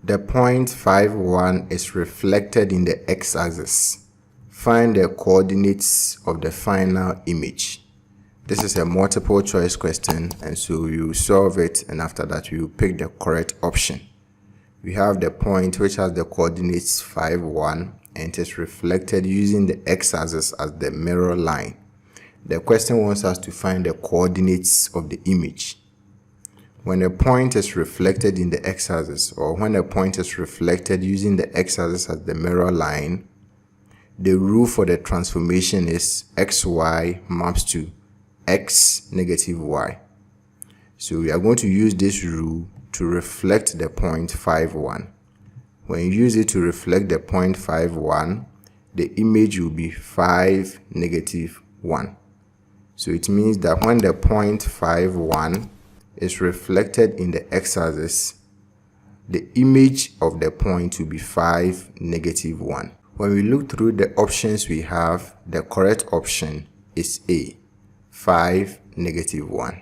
The point 5, 1 is reflected in the x-axis. Find the coordinates of the final image. This is a multiple choice question, and so you solve it, and after that you pick the correct option. We have the point which has the coordinates 5, 1, and it is reflected using the x-axis as the mirror line. The question wants us to find the coordinates of the image. When a point is reflected in the x-axis, or when a point is reflected using the x-axis as the mirror line, the rule for the transformation is xy maps to x negative y. So we are going to use this rule to reflect the point 5, 1. When you use it to reflect the point 5, 1, the image will be 5, negative 1. So it means that when the point 5, 1 is reflected in the x-axis, the image of the point will be 5, negative 1. When we look through the options we have, the correct option is A, 5, negative 1.